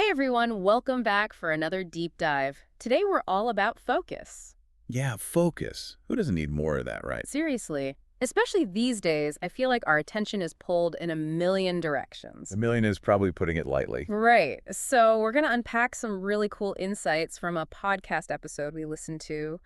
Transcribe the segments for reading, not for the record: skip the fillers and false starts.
Hey everyone, welcome back for another deep dive. Today we're all about focus. Yeah, focus. Who doesn't need more of that, right? Seriously. Especially these days, I feel like our attention is pulled in a million A directions. million is probably putting it lightly. Right. So we're going to unpack some really cool insights from a podcast episode we listened to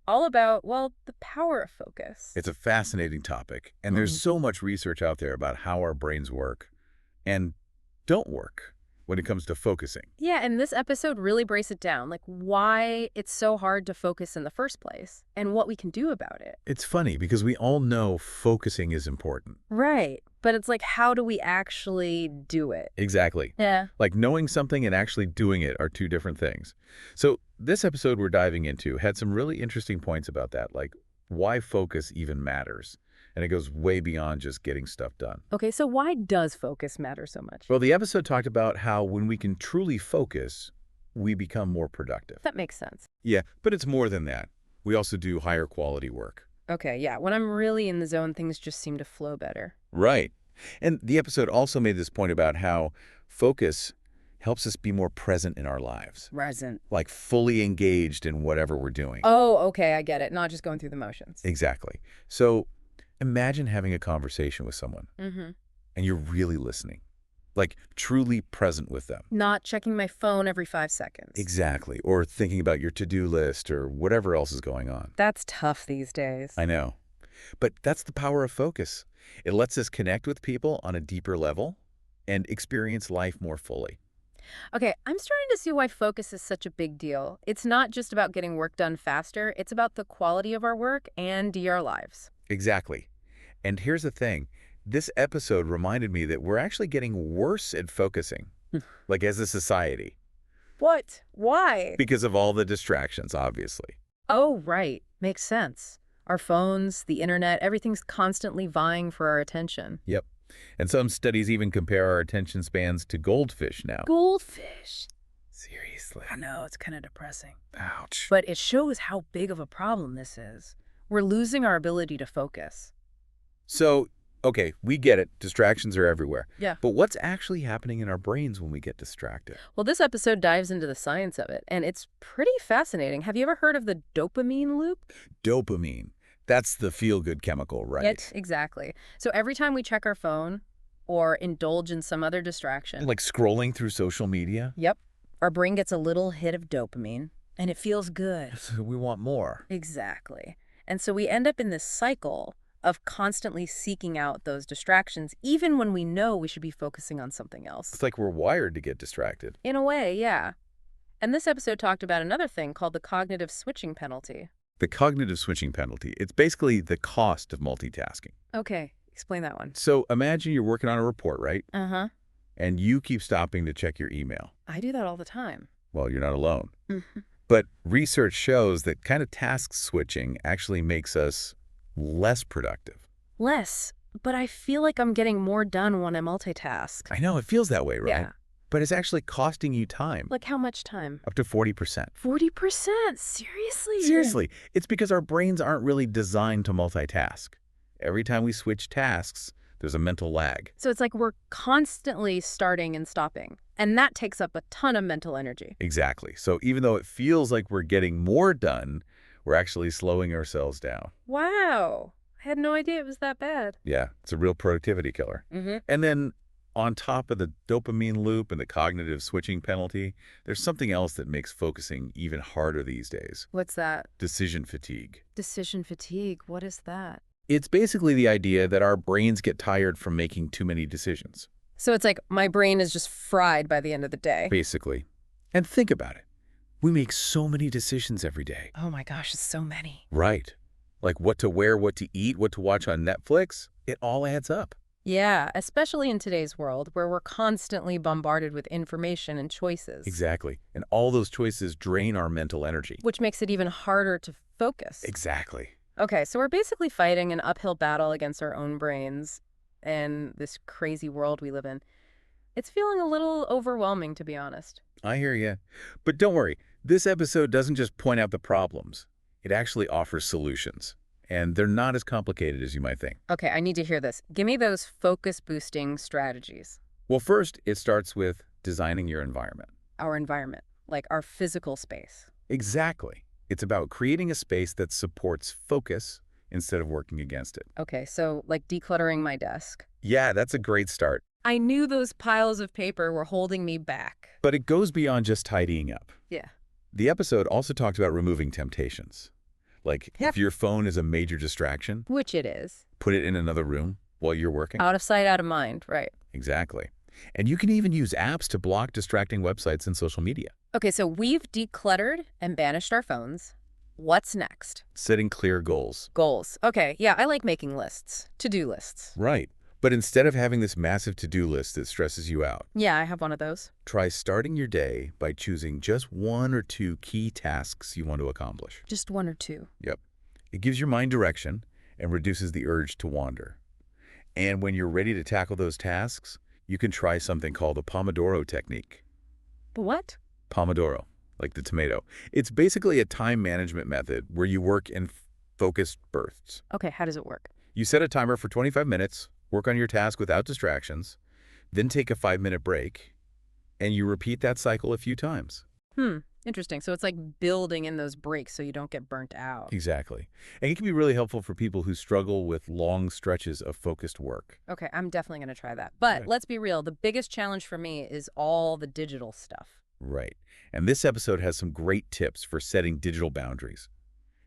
all about, well, the power of focus. It's a fascinating topic, and there's Mhm. so much research out there about how our brains work and don't work when it comes to focusing. Yeah, and this episode really breaks it down, like why it's so hard to focus in the first place and what we can do about it. It's funny because we all know focusing is important. Right. But it's like, how do we actually do it? Exactly. Yeah. Like knowing something and actually doing it are two different things. So this episode we're diving into had some really interesting points about that, like why focus even matters. And it goes way beyond just getting stuff done. Okay, so why does focus matter so much? Well, the episode talked about how when we can truly focus, we become more productive. That makes sense. Yeah, but it's more than that. We also do higher quality work. Okay, yeah. When I'm really in the zone, things just seem to flow better. Right. And the episode also made this point about how focus helps us be more present in our lives, Present. like fully engaged in whatever we're doing. Oh, okay, I get it. Not just going through the motions. Exactly. So imagine having a conversation with someone Mm-hmm. and you're really listening, like truly present with them. Not checking my phone every 5 seconds. Exactly. Or thinking about your to-do list or whatever else is going on. That's tough these days. I know. But that's the power of focus. It lets us connect with people on a deeper level and experience life more fully. Okay, I'm starting to see why focus is such a big deal. It's not just about getting work done faster, it's about the quality of our work and our lives. Exactly. And here's the thing. This episode reminded me that we're actually getting worse at focusing, like as a society, What? Why? because of all the distractions, obviously. Oh, right. Makes sense. Our phones, the internet, everything's constantly vying for our attention. Yep. And some studies even compare our attention spans to goldfish now. Goldfish. Seriously. I know, it's kind of depressing. Ouch. But it shows how big of a problem this is. We're losing our ability to focus. So, okay, we get it. Distractions are everywhere. Yeah. But what's actually happening in our brains when we get distracted? Well, this episode dives into the science of it, and it's pretty fascinating. Have you ever heard of the dopamine loop? Dopamine. That's the feel-good chemical, right? Yet, exactly. So every time we check our phone or indulge in some other distraction, Like scrolling through social media? yep, our brain gets a little hit of dopamine, and it feels good. So we want more. Exactly. And so we end up in this cycle of constantly seeking out those distractions, even when we know we should be focusing on something else. It's like we're wired to get distracted. In a way, yeah. And this episode talked about another thing called the cognitive switching penalty. The cognitive switching penalty, it's basically the cost of multitasking. Okay, explain that one. So imagine you're working on a report, right? Uh-huh. And you keep stopping to check your email. I do that all the time. Well, you're not alone. Mhm. But research shows that kind of task switching actually makes us less productive. Less, but I feel like I'm getting more done when I multitask. I know, it feels that way, right? Yeah. But it's actually costing you time, Like how much time? up to 40%. 40%? Seriously? Seriously, it's because our brains aren't really designed to multitask. Every time we switch tasks, there's a mental lag. So it's like we're constantly starting and stopping, and that takes up a ton of mental energy. Exactly. So even though it feels like we're getting more done, we're actually slowing ourselves down. Wow. I had no idea it was that bad. Yeah, it's a real productivity killer. Mm-hmm. And then on top of the dopamine loop and the cognitive switching penalty, there's something else that makes focusing even harder these days. What's that? Decision fatigue. Decision fatigue. What is that? It's basically the idea that our brains get tired from making too many decisions, So it's like my brain is just fried by the end of the day. basically. And think about it. We make so many decisions every day. Oh my gosh, it's so many. Right. Like what to wear, what to eat, what to watch on Netflix. It all adds up. Yeah, especially in today's world where we're constantly bombarded with information and choices. Exactly. And all those choices drain our mental energy. Which makes it even harder to focus. Exactly. Okay, so we're basically fighting an uphill battle against our own brains and this crazy world we live in. It's feeling a little overwhelming, to be honest. I hear you. But don't worry. This episode doesn't just point out the problems. It actually offers solutions. And they're not as complicated as you might think. Okay, I need to hear this. Give me those focus-boosting strategies. Well, first, it starts with designing your environment. our environment, like our physical space. Exactly. It's about creating a space that supports focus instead of working against it. Okay, so like decluttering my desk. Yeah, that's a great start. I knew those piles of paper were holding me back. But it goes beyond just tidying up. Yeah. The episode also talked about removing temptations. Like, Yep. if your phone is a major distraction, Which it is. put it in another room while you're working. Out of sight, out of mind, right. Exactly. And you can even use apps to block distracting websites and social media. Okay, so we've decluttered and banished our phones. What's next? Setting clear goals. Goals. Okay, yeah, I like making lists. To-do lists. Right. But instead of having this massive to-do list that stresses you out, Yeah, I have one of those. try starting your day by choosing just 1 or 2 key tasks you want to accomplish. Just 1 or 2. Yep. It gives your mind direction and reduces the urge to wander. And when you're ready to tackle those tasks, you can try something called a Pomodoro technique. The what? Pomodoro, like the tomato. It's basically a time management method where you work in focused bursts. Okay, how does it work? You set a timer for 25 minutes, work on your task without distractions, then take a 5-minute break, and you repeat that cycle a few times. Interesting. So it's like building in those breaks so you don't get burnt out. Exactly. And it can be really helpful for people who struggle with long stretches of focused work. Okay, I'm definitely going to try that. But Okay. let's be real. The biggest challenge for me is all the digital stuff. Right. And this episode has some great tips for setting digital boundaries.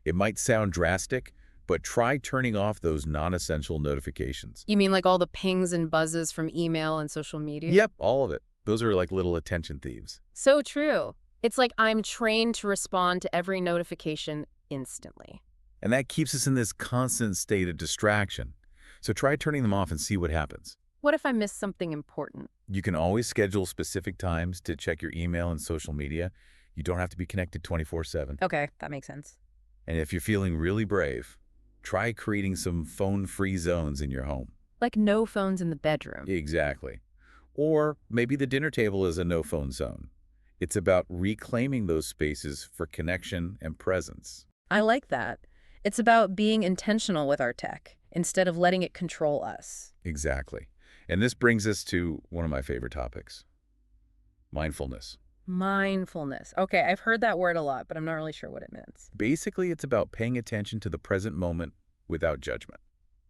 It might sound drastic, but try turning off those non-essential notifications. You mean like all the pings and buzzes from email and social media? Yep, all of it. Those are like little attention thieves. So true. It's like I'm trained to respond to every notification instantly. And that keeps us in this constant state of distraction. So try turning them off and see what happens. What if I miss something important? You can always schedule specific times to check your email and social media. You don't have to be connected 24/7. Okay, that makes sense. And if you're feeling really brave, try creating some phone-free zones in your home. Like no phones in the bedroom. Exactly. Or maybe the dinner table is a no-phone zone. It's about reclaiming those spaces for connection and presence. I like that. It's about being intentional with our tech instead of letting it control us. Exactly. And this brings us to one of my favorite topics, mindfulness. Mindfulness. Okay, I've heard that word a lot, but I'm not really sure what it means. Basically, it's about paying attention to the present moment without judgment.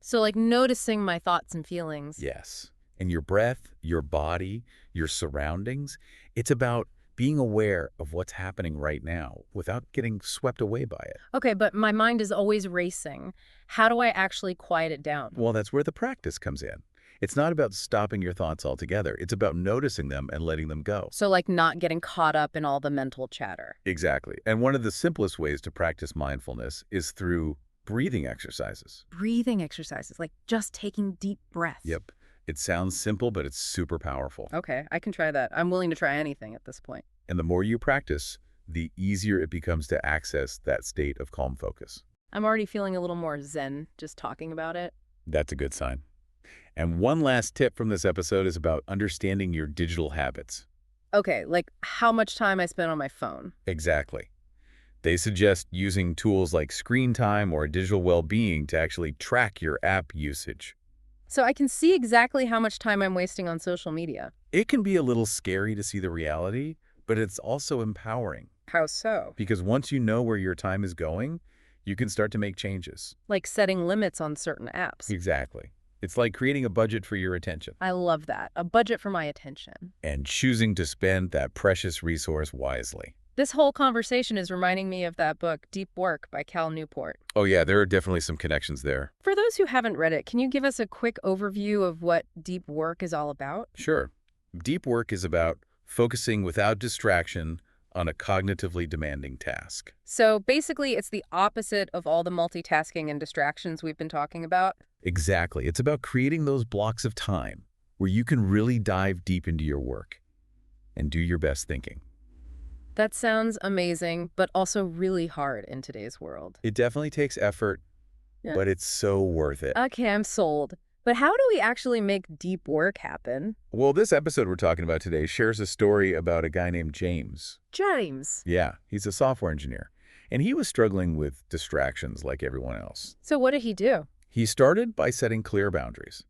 So like noticing my thoughts and feelings. Yes. And your breath, your body, your surroundings, it's about being aware of what's happening right now without getting swept away by it. Okay, but my mind is always racing. How do I actually quiet it down? Well, that's where the practice comes in. It's not about stopping your thoughts altogether. It's about noticing them and letting them go. So like not getting caught up in all the mental chatter. Exactly. And one of the simplest ways to practice mindfulness is through breathing exercises. Breathing exercises, like just taking deep breaths. Yep. It sounds simple, but it's super powerful. Okay, I can try that. I'm willing to try anything at this point. And the more you practice, the easier it becomes to access that state of calm focus. I'm already feeling a little more zen just talking about it. That's a good sign. And one last tip from this episode is about understanding your digital habits. Okay, like how much time I spend on my phone. Exactly. They suggest using tools like screen time or digital well-being to actually track your app usage. So I can see exactly how much time I'm wasting on social media. It can be a little scary to see the reality, but it's also empowering. How so? Because once you know where your time is going, you can start to make changes. Like setting limits on certain apps. Exactly. It's like creating a budget for your attention I love that. A budget for my attention. and choosing to spend that precious resource wisely. This whole conversation is reminding me of that book, Deep Work by Cal Newport. Oh yeah, there are definitely some connections there. For those who haven't read it, can you give us a quick overview of what deep work is all about? Sure. Deep work is about focusing without distraction on a cognitively demanding task. So basically, it's the opposite of all the multitasking and distractions we've been talking about. Exactly. It's about creating those blocks of time where you can really dive deep into your work and do your best thinking. That sounds amazing, but also really hard in today's world. It definitely takes effort, Yeah. but it's so worth it. Okay, I'm sold. But how do we actually make deep work happen? Well, this episode we're talking about today shares a story about a guy named James. James. Yeah, he's a software engineer, and he was struggling with distractions like everyone else. So what did he do? He started by setting clear boundaries,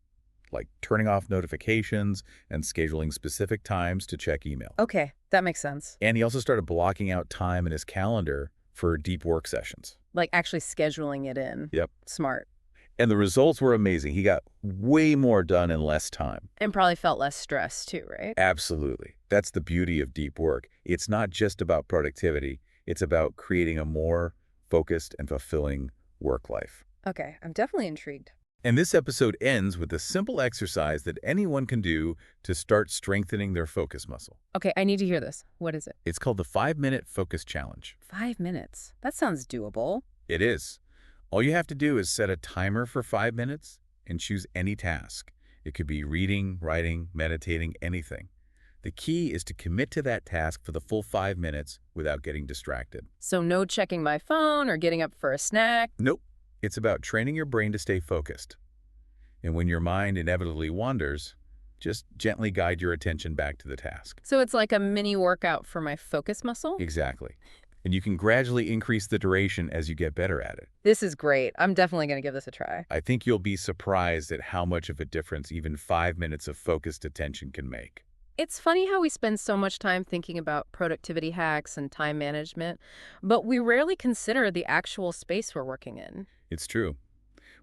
like turning off notifications and scheduling specific times to check email. Okay, that makes sense. And he also started blocking out time in his calendar for deep work sessions. Like actually scheduling it in. Yep. Smart. And the results were amazing. He got way more done in less time. And probably felt less stressed too, right? Absolutely. That's the beauty of deep work. It's not just about productivity. It's about creating a more focused and fulfilling work life. Okay, I'm definitely intrigued. And this episode ends with a simple exercise that anyone can do to start strengthening their focus muscle. Okay, I need to hear this. What is it? It's called the 5-minute focus challenge. 5 minutes. That sounds doable. It is. All you have to do is set a timer for 5 minutes and choose any task. It could be reading, writing, meditating, anything. The key is to commit to that task for the full 5 minutes without getting distracted. So no checking my phone or getting up for a snack. Nope. It's about training your brain to stay focused. And when your mind inevitably wanders, just gently guide your attention back to the task. So it's like a mini workout for my focus muscle? Exactly. And you can gradually increase the duration as you get better at it. This is great. I'm definitely going to give this a try. I think you'll be surprised at how much of a difference even 5 minutes of focused attention can make. It's funny how we spend so much time thinking about productivity hacks and time management, but we rarely consider the actual space we're working in. It's true.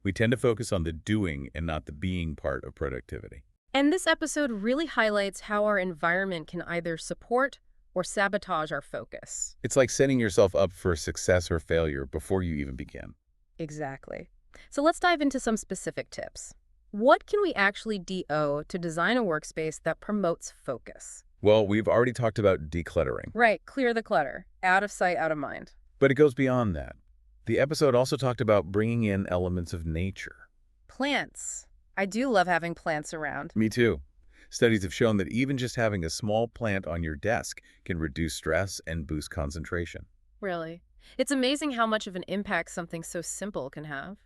We tend to focus on the doing and not the being part of productivity. And this episode really highlights how our environment can either support or sabotage our focus. It's like setting yourself up for success or failure before you even begin. Exactly. So let's dive into some specific tips. What can we actually do to design a workspace that promotes focus? Well, we've already talked about decluttering, Right, clear the clutter. Out of sight, out of mind. but it goes beyond that. The episode also talked about bringing in elements of nature. Plants. I do love having plants around. Me too. Studies have shown that even just having a small plant on your desk can reduce stress and boost concentration. Really. It's amazing how much of an impact something so simple can have.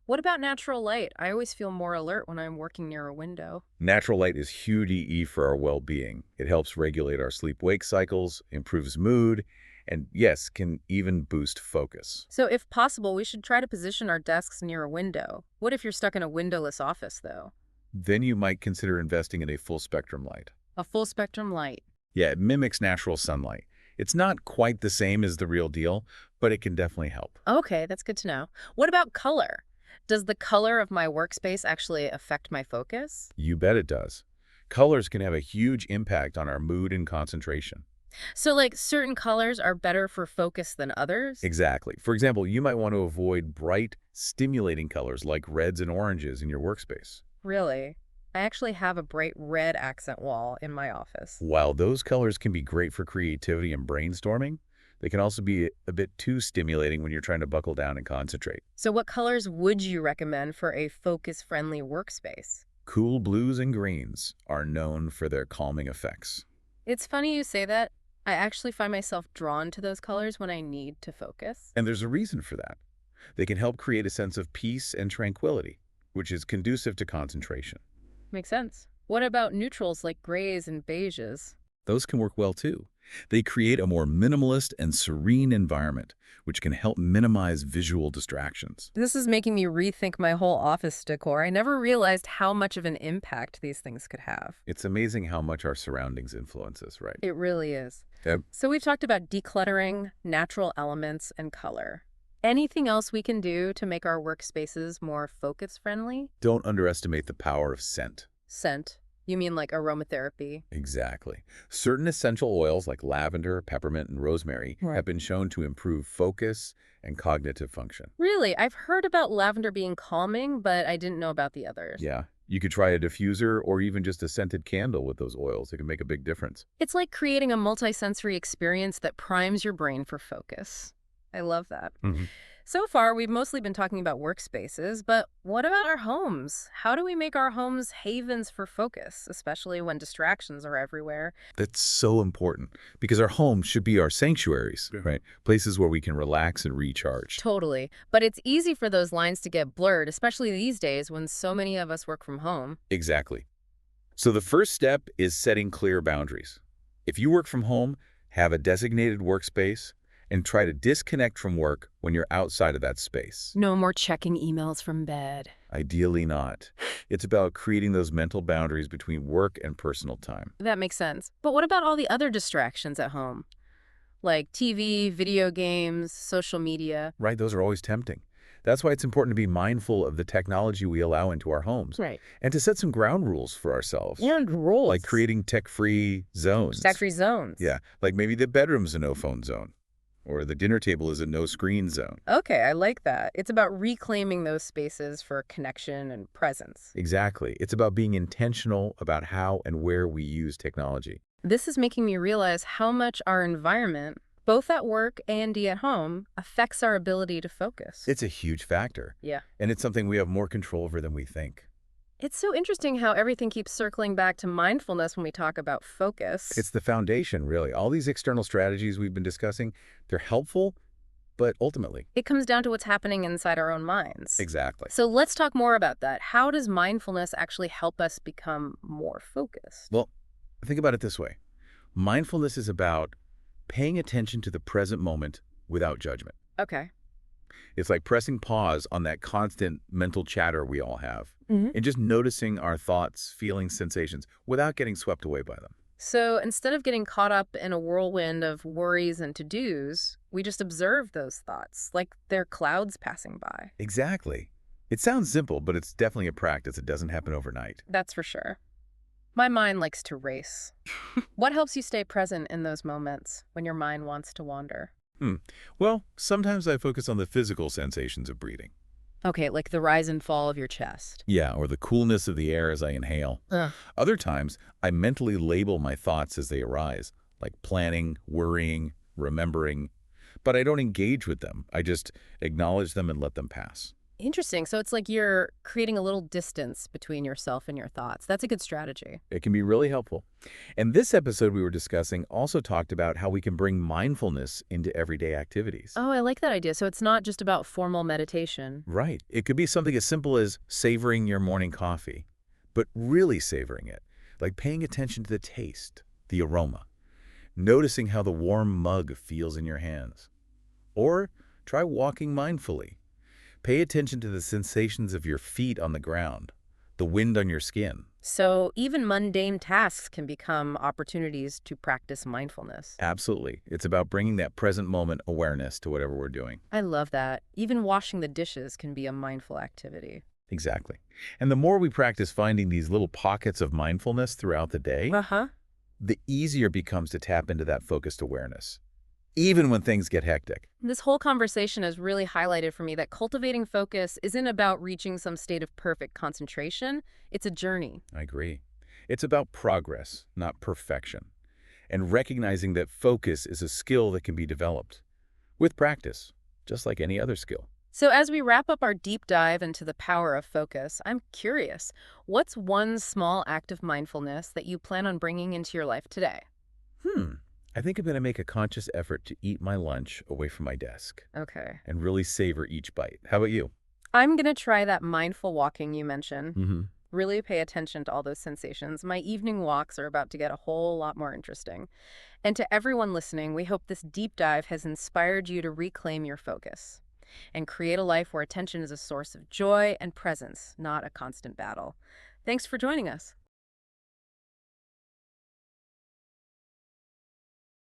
What about natural light? I always feel more alert when I'm working near a window. Natural light is huge EE for our well-being. It helps regulate our sleep-wake cycles, improves mood, and yes, can even boost focus. So if possible, we should try to position our desks near a window. What if you're stuck in a windowless office, though? Then you might consider investing in a full-spectrum light. A full spectrum light. Yeah, it mimics natural sunlight. It's not quite the same as the real deal, but it can definitely help. Okay, that's good to know. What about color? Does the color of my workspace actually affect my focus? You bet it does. Colors can have a huge impact on our mood and concentration. So, like, certain colors are better for focus than others? Exactly. For example, you might want to avoid bright, stimulating colors like reds and oranges in your workspace. Really? I actually have a bright red accent wall in my office. While those colors can be great for creativity and brainstorming, they can also be a bit too stimulating when you're trying to buckle down and concentrate. So what colors would you recommend for a focus-friendly workspace? Cool blues and greens are known for their calming effects. It's funny you say that. I actually find myself drawn to those colors when I need to focus. And there's a reason for that. They can help create a sense of peace and tranquility, which is conducive to concentration. Makes sense. What about neutrals like grays and beiges? Those can work well too. They create a more minimalist and serene environment, which can help minimize visual distractions. This is making me rethink my whole office decor. I never realized how much of an impact these things could have. It's amazing how much our surroundings influence us, right? It really is. Yep. So we've talked about decluttering, natural elements, and color. Anything else we can do to make our workspaces more focus-friendly? Don't underestimate the power of scent. Scent. You mean like aromatherapy? Exactly. Certain essential oils like lavender, peppermint, and rosemary Right. have been shown to improve focus and cognitive function. Really? I've heard about lavender being calming, but I didn't know about the others. Yeah. You could try a diffuser or even just a scented candle with those oils. It can make a big difference. It's like creating a multisensory experience that primes your brain for focus. I love that. Mhm. So far, we've mostly been talking about workspaces, but what about our homes? How do we make our homes havens for focus, especially when distractions are everywhere? That's so important because our homes should be our sanctuaries, right? Places where we can relax and recharge. Totally. But it's easy for those lines to get blurred, especially these days when so many of us work from home. Exactly. So the first step is setting clear boundaries. If you work from home, have a designated workspace and try to disconnect from work when you're outside of that space. No more checking emails from bed. Ideally not. It's about creating those mental boundaries between work and personal time. That makes sense. But what about all the other distractions at home? Like TV, video games, social media? Right? Those are always tempting. That's why it's important to be mindful of the technology we allow into our homes Right. and to set some ground rules for ourselves, And like rules. creating tech-free zones. Tax-free zones. Yeah, like maybe the bedroom's a no-phone zone or the dinner table is a no-screen zone. Okay, I like that. It's about reclaiming those spaces for connection and presence. Exactly. It's about being intentional about how and where we use technology. This is making me realize how much our environment, both at work and at home, affects our ability to focus. It's a huge factor, Yeah. and it's something we have more control over than we think. It's so interesting how everything keeps circling back to mindfulness when we talk about focus. It's the foundation, really. All these external strategies we've been discussing, they're helpful, but ultimately. It comes down to what's happening inside our own minds. Exactly. So let's talk more about that. How does mindfulness actually help us become more focused? Well, think about it this way. Mindfulness is about paying attention to the present moment without judgment. Okay. It's like pressing pause on that constant mental chatter we all have Hmm. and just noticing our thoughts, feelings, sensations without getting swept away by them. So instead of getting caught up in a whirlwind of worries and to-dos, we just observe those thoughts like they're clouds passing by. Exactly. It sounds simple, but it's definitely a practice. It doesn't happen overnight. That's for sure. My mind likes to race. What helps you stay present in those moments when your mind wants to wander? Hmm. Well, sometimes I focus on the physical sensations of breathing. Okay, like the rise and fall of your chest. Yeah, or the coolness of the air as I inhale. Ugh. Other times, I mentally label my thoughts as they arise, like planning, worrying, remembering. But I don't engage with them. I just acknowledge them and let them pass. Interesting. So it's like you're creating a little distance between yourself and your thoughts. That's a good strategy. It can be really helpful. And this episode we were discussing also talked about how we can bring mindfulness into everyday activities. Oh, I like that idea. So it's not just about formal meditation. Right. It could be something as simple as savoring your morning coffee, but really savoring it, like paying attention to the taste, the aroma, noticing how the warm mug feels in your hands. Or try walking mindfully. Pay attention to the sensations of your feet on the ground, the wind on your skin. So even mundane tasks can become opportunities to practice mindfulness. Absolutely. It's about bringing that present moment awareness to whatever we're doing. I love that. Even washing the dishes can be a mindful activity. Exactly. And the more we practice finding these little pockets of mindfulness throughout the day, Uh-huh. the easier it becomes to tap into that focused awareness, even when things get hectic. This whole conversation has really highlighted for me that cultivating focus isn't about reaching some state of perfect concentration. It's a journey. I agree. It's about progress, not perfection, and recognizing that focus is a skill that can be developed with practice, just like any other skill. So as we wrap up our deep dive into the power of focus, I'm curious, what's one small act of mindfulness that you plan on bringing into your life today? I think I'm going to make a conscious effort to eat my lunch away from my desk Okay. and really savor each bite. How about you? I'm going to try that mindful walking you mentioned. Mm-hmm. Really pay attention to all those sensations. My evening walks are about to get a whole lot more interesting. And to everyone listening, we hope this deep dive has inspired you to reclaim your focus and create a life where attention is a source of joy and presence, not a constant battle. Thanks for joining us.